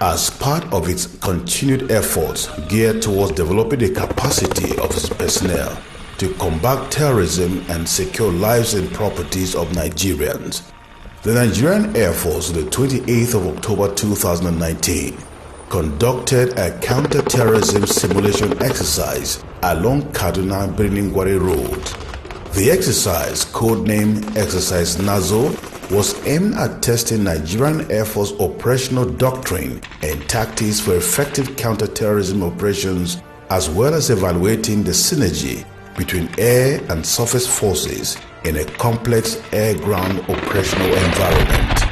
as part of its continued efforts geared towards developing the capacity of its personnel to combat terrorism and secure lives and properties of Nigerians. The Nigerian Air Force, on the 28th of October 2019, conducted a counter-terrorism simulation exercise along Kaduna birnin Gwari Road. The exercise, codenamed Exercise Nazo, was aimed at testing Nigerian Air Force operational doctrine and tactics for effective counter-terrorism operations, as well as evaluating the synergy between air and surface forces in a complex air-ground operational environment.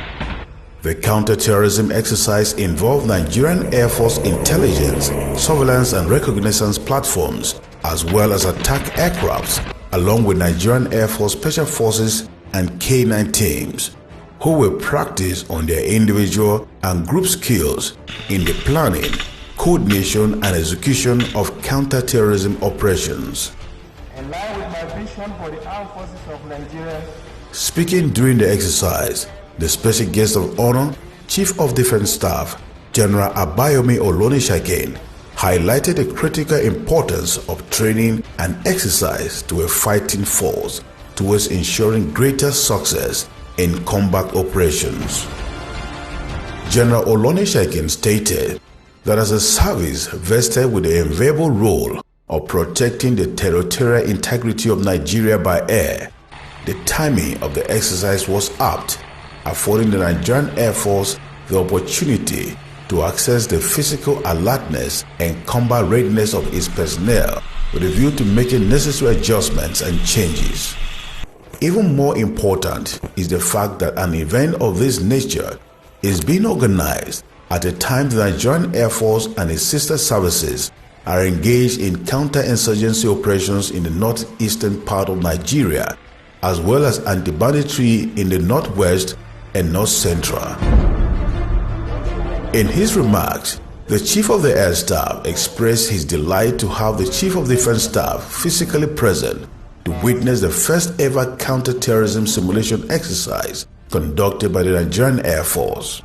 The counter-terrorism exercise involved Nigerian Air Force intelligence, surveillance and reconnaissance platforms, as well as attack aircrafts, along with Nigerian Air Force Special Forces and K9 teams, who will practice on their individual and group skills in the planning, coordination and execution of counter-terrorism operations. In line with my vision for the armed forces of Nigeria. Speaking during the exercise, the special guest of honor, Chief of Defense Staff, General Abayomi Olonishakin, highlighted the critical importance of training and exercise to a fighting force towards ensuring greater success in combat operations. General Olonishakin stated that as a service vested with the enviable role of protecting the territorial integrity of Nigeria by air, the timing of the exercise was apt, affording the Nigerian Air Force the opportunity to access the physical alertness and combat readiness of its personnel with a view to making necessary adjustments and changes. Even more important is the fact that an event of this nature is being organized at a time the Nigerian Air Force and its sister services are engaged in counter-insurgency operations in the northeastern part of Nigeria, as well as anti-banditry in the northwest and north central. In his remarks, the Chief of the Air Staff expressed his delight to have the Chief of Defense Staff physically present to witness the first ever counter-terrorism simulation exercise conducted by the Nigerian Air Force.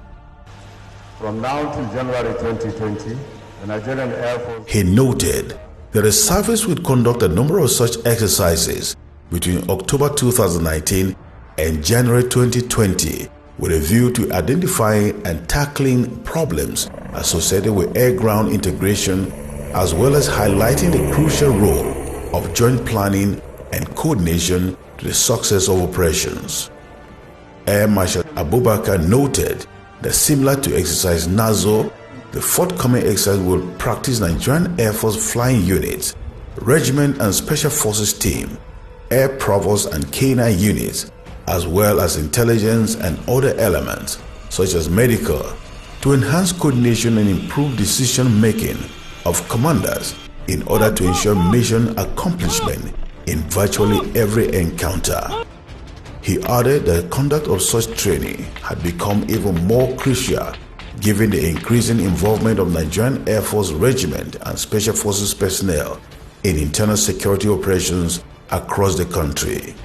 From now till January 2020, the Nigerian Air Force... He noted that the service would conduct a number of such exercises between October 2019 and January 2020 with a view to identifying and tackling problems associated with air-ground integration, as well as highlighting the crucial role of joint planning and coordination to the success of operations. Air Marshal Abubakar noted that similar to Exercise Nazo, the forthcoming exercise will practice Nigerian Air Force flying units, regiment and special forces team, air provost and K9 units, as well as intelligence and other elements such as medical, to enhance coordination and improve decision-making of commanders in order to ensure mission accomplishment in virtually every encounter. He added that the conduct of such training had become even more crucial given the increasing involvement of Nigerian Air Force Regiment and Special Forces personnel in internal security operations across the country.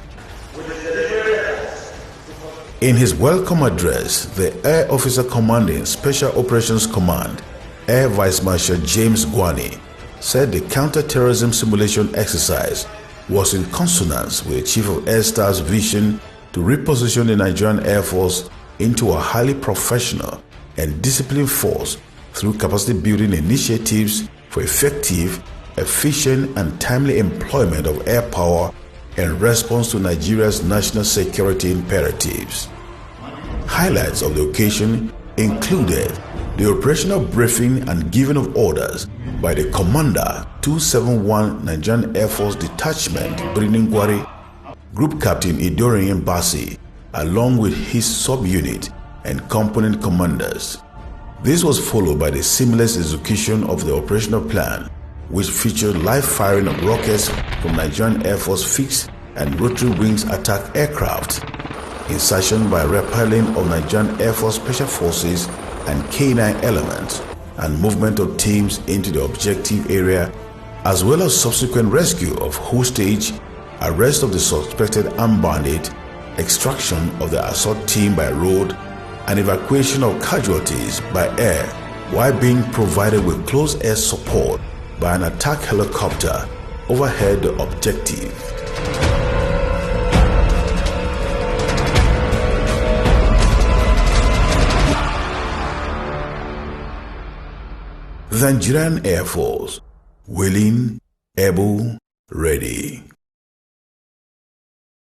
In his welcome address, the Air Officer Commanding Special Operations Command, Air Vice Marshal James Gwari, said the counter-terrorism simulation exercise was in consonance with the Chief of Air Staff's vision to reposition the Nigerian Air Force into a highly professional and disciplined force through capacity building initiatives for effective, efficient and timely employment of air power in response to Nigeria's national security imperatives. Highlights of the occasion included the operational briefing and giving of orders by the Commander 271 Nigerian Air Force Detachment birnin Gwari, Group Captain Idorian Basi, along with his subunit and component commanders. This was followed by the seamless execution of the operational plan, which featured live firing of rockets from Nigerian Air Force fixed and rotary wings attack aircraft, insertion by rappelling of Nigerian Air Force Special Forces and K9 elements, and movement of teams into the objective area, as well as subsequent rescue of hostage, arrest of the suspected armed bandit, extraction of the assault team by road, and evacuation of casualties by air while being provided with close air support by an attack helicopter overhead the objective. The Nigerian Air Force, willing, able, ready.